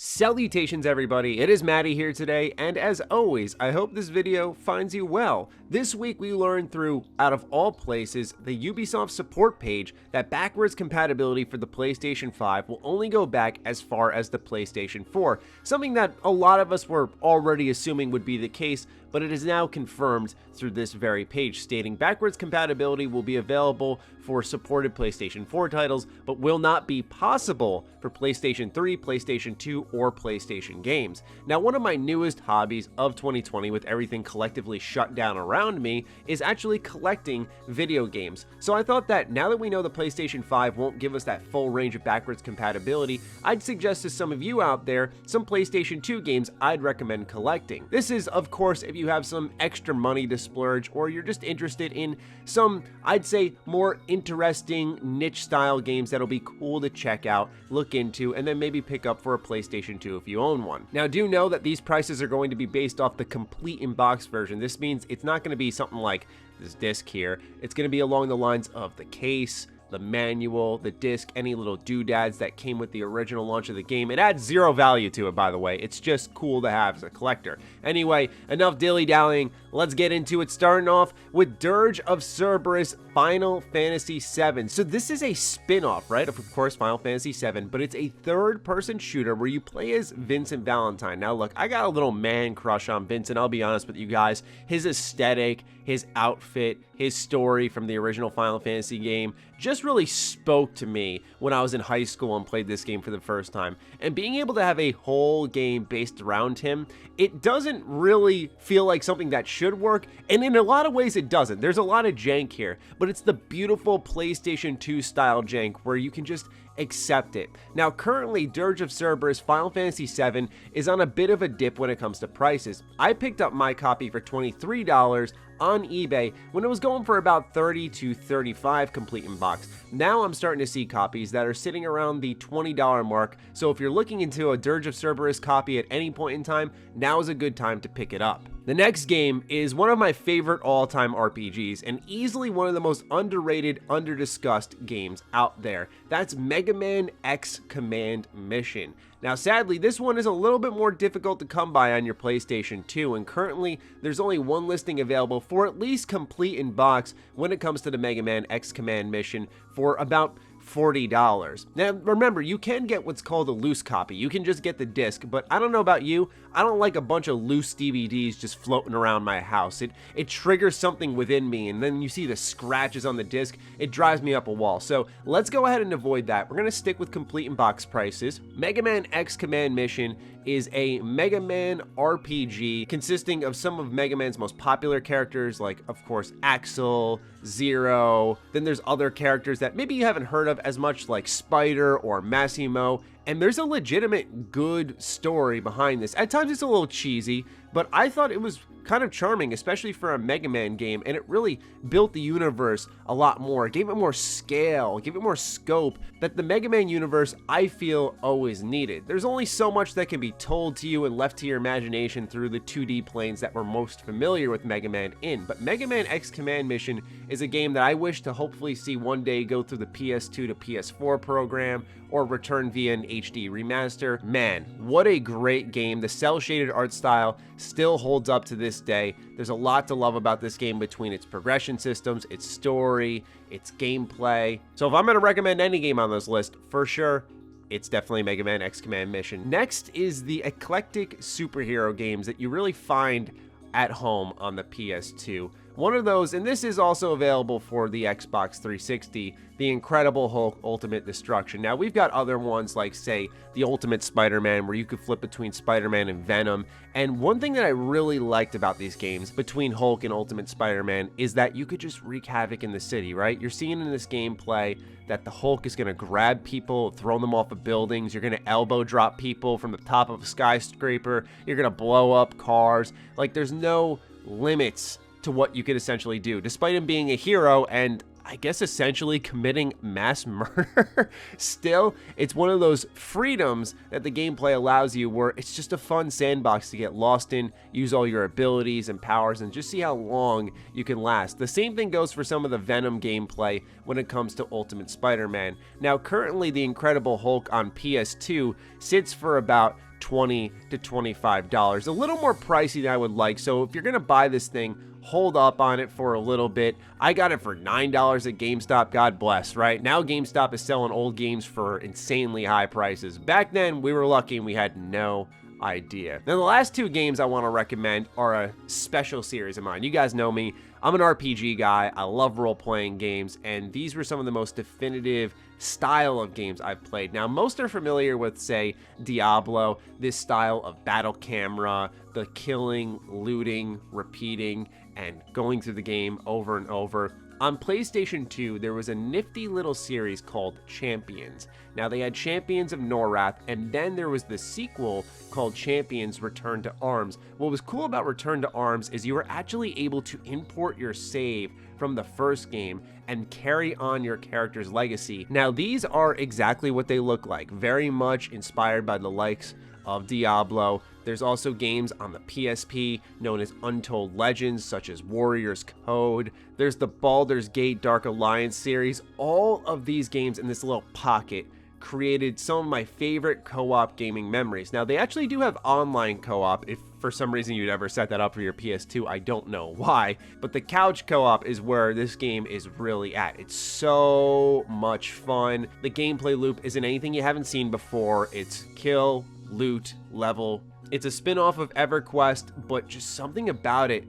Salutations everybody, it is Matty here today, and as always, I hope this video finds you well. This week we learned through, out of all places, the Ubisoft support page that backwards compatibility for the PlayStation 5 will only go back as far as the PlayStation 4, something that a lot of us were already assuming would be the case, but it is now confirmed through this very page, stating backwards compatibility will be available for supported PlayStation 4 titles, but will not be possible for PlayStation 3, PlayStation 2, or PlayStation games. Now, one of my newest hobbies of 2020, with everything collectively shut down around me, is actually collecting video games. So I thought that now that we know the PlayStation 5 won't give us that full range of backwards compatibility, I'd suggest to some of you out there some PlayStation 2 games I'd recommend collecting. This is, of course, if you have some extra money to splurge, or you're just interested in some, I'd say, more interesting niche style games that'll be cool to check out, look into, and then maybe pick up for a PlayStation 2 if you own one. Now, do know that these prices are going to be based off the complete in-box version. This means it's not going to be something like this disc here. It's going to be along the lines of the case, the manual, the disc, any little doodads that came with the original launch of the game. It adds zero value to it, by the way. It's just cool to have as a collector. Anyway, enough dilly-dallying. Let's get into it, starting off with Dirge of Cerberus Final Fantasy VII. So this is a spin-off, right, of course, Final Fantasy VII, but it's a third-person shooter where you play as Vincent Valentine. Now, look, I got a little man crush on Vincent, I'll be honest with you guys. His aesthetic, his outfit, his story from the original Final Fantasy game just really spoke to me when I was in high school and played this game for the first time. And being able to have a whole game based around him, it doesn't really feel like something that should work, and in a lot of ways it doesn't. There's a lot of jank here, but it's the beautiful PlayStation 2 style jank where you can just accept it. Now, currently, Dirge of Cerberus Final Fantasy VII is on a bit of a dip when it comes to prices. I picked up my copy for $23 on eBay when it was going for about $30 to $35 complete in box. Now I'm starting to see copies that are sitting around the $20 mark, so if you're looking into a Dirge of Cerberus copy at any point in time, now is a good time to pick it up. The next game is one of my favorite all-time RPGs and easily one of the most underrated, under-discussed games out there. That's Mega Man X Command Mission. Now, sadly, this one is a little bit more difficult to come by on your PlayStation 2, and currently there's only one listing available for at least complete in box when it comes to the Mega Man X Command Mission for about $40. Now, remember, you can get what's called a loose copy. You can just get the disc, but I don't know about you, I don't like a bunch of loose DVDs just floating around my house. It triggers something within me, and then you see the scratches on the disc, it drives me up a wall. So let's go ahead and avoid that. We're gonna stick with complete in box prices. Mega Man X Command Mission is a Mega Man RPG consisting of some of Mega Man's most popular characters, like, of course, Axel, Zero. Then there's other characters that maybe you haven't heard of as much, like Spider or Massimo. And there's a legitimate good story behind this. At times it's a little cheesy, but I thought it was kind of charming, especially for a Mega Man game, and it really built the universe a lot more. It gave it more scale, gave it more scope that the Mega Man universe, I feel, always needed. There's only so much that can be told to you and left to your imagination through the 2D planes that we're most familiar with Mega Man in, but Mega Man X Command Mission is a game that I wish to hopefully see one day go through the PS2 to PS4 program or return via an HD remaster. Man, what a great game. The cel-shaded art style still holds up to this day. There's a lot to love about this game between its progression systems, its story, its gameplay. So if I'm going to recommend any game on this list, for sure, it's definitely Mega Man X Command Mission. Next is the eclectic superhero games that you really find at home on the PS2. One of those, and this is also available for the Xbox 360, the Incredible Hulk Ultimate Destruction. Now, we've got other ones like, say, the Ultimate Spider-Man, where you could flip between Spider-Man and Venom. And one thing that I really liked about these games, between Hulk and Ultimate Spider-Man, is that you could just wreak havoc in the city, right? You're seeing in this gameplay that the Hulk is going to grab people, throw them off of buildings. You're going to elbow drop people from the top of a skyscraper. You're going to blow up cars. Like, there's no limits to what you could essentially do, despite him being a hero and I guess essentially committing mass murder. Still, it's one of those freedoms that the gameplay allows you where it's just a fun sandbox to get lost in, use all your abilities and powers, and just see how long you can last. The same thing goes for some of the Venom gameplay when it comes to Ultimate Spider-Man. Now, currently, the Incredible Hulk on PS2 sits for about $20 to $25. A little more pricey than I would like, so if you're gonna buy this thing, hold up on it for a little bit. I got it for $9 at GameStop, God bless, right? Now GameStop is selling old games for insanely high prices. Back then, we were lucky and we had no idea. Now, the last two games I want to recommend are a special series of mine. You guys know me. I'm an RPG guy. I love role-playing games, and these were some of the most definitive style of games I've played. Now, most are familiar with, say, Diablo, this style of battle camera, the killing, looting, repeating, and going through the game over and over. On PlayStation 2, there was a nifty little series called Champions. Now, they had Champions of Norrath, and then there was the sequel called Champions Return to Arms. What was cool about Return to Arms is you were actually able to import your save from the first game and carry on your character's legacy. Now, these are exactly what they look like, very much inspired by the likes of Diablo. There's also games on the PSP known as Untold Legends, such as Warrior's Code. There's the Baldur's Gate Dark Alliance series. All of these games in this little pocket created some of my favorite co-op gaming memories. Now, they actually do have online co-op. If for some reason you'd ever set that up for your PS2, I don't know why. But the couch co-op is where this game is really at. It's so much fun. The gameplay loop isn't anything you haven't seen before. It's kill, loot, level. It's a spin-off of EverQuest, but just something about it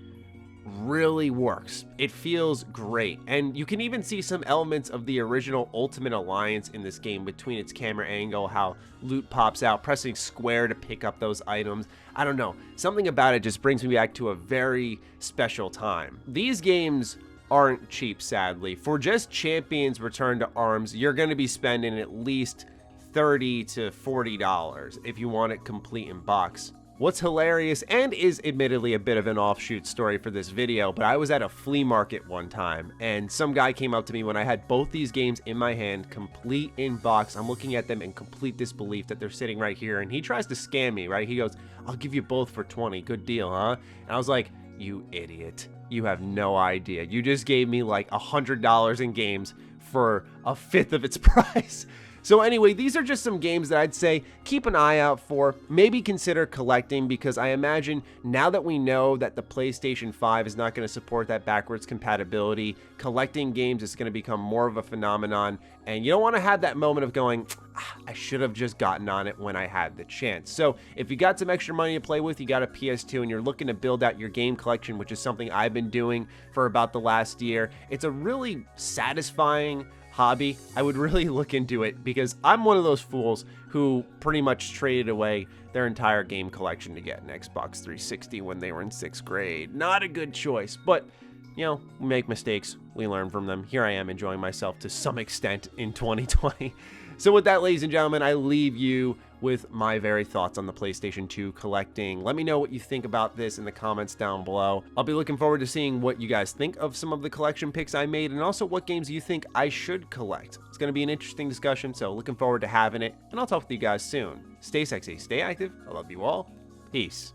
really works. It feels great, and you can even see some elements of the original Ultimate Alliance in this game between its camera angle, how loot pops out, pressing square to pick up those items. I don't know, something about it just brings me back to a very special time. These games aren't cheap, sadly. For just Champions Return to Arms, you're going to be spending at least $30 to $40 if you want it complete in box. What's hilarious, and is admittedly a bit of an offshoot story for this video, but I was at a flea market one time, and some guy came up to me when I had both these games in my hand, complete in box. I'm looking at them in complete disbelief that they're sitting right here, and he tries to scam me, right? He goes, "I'll give you both for 20, good deal, huh?" And I was like, "You idiot. You have no idea. You just gave me like $100 in games for a fifth of its price." So anyway, these are just some games that I'd say keep an eye out for, maybe consider collecting, because I imagine now that we know that the PlayStation 5 is not going to support that backwards compatibility, collecting games is going to become more of a phenomenon, and you don't want to have that moment of going, I should have just gotten on it when I had the chance. So if you got some extra money to play with, you got a PS2, and you're looking to build out your game collection, which is something I've been doing for about the last year, it's a really satisfying hobby. I would really look into it, because I'm one of those fools who pretty much traded away their entire game collection to get an Xbox 360 when they were in 6th grade. Not a good choice, but you know, we make mistakes, we learn from them. Here I am enjoying myself to some extent in 2020. So with that, ladies and gentlemen, I leave you with my very thoughts on the PlayStation 2 collecting. Let me know what you think about this in the comments down below. I'll be looking forward to seeing what you guys think of some of the collection picks I made, and also what games you think I should collect. It's going to be an interesting discussion, so looking forward to having it, and I'll talk with you guys soon. Stay sexy, stay active, I love you all, peace.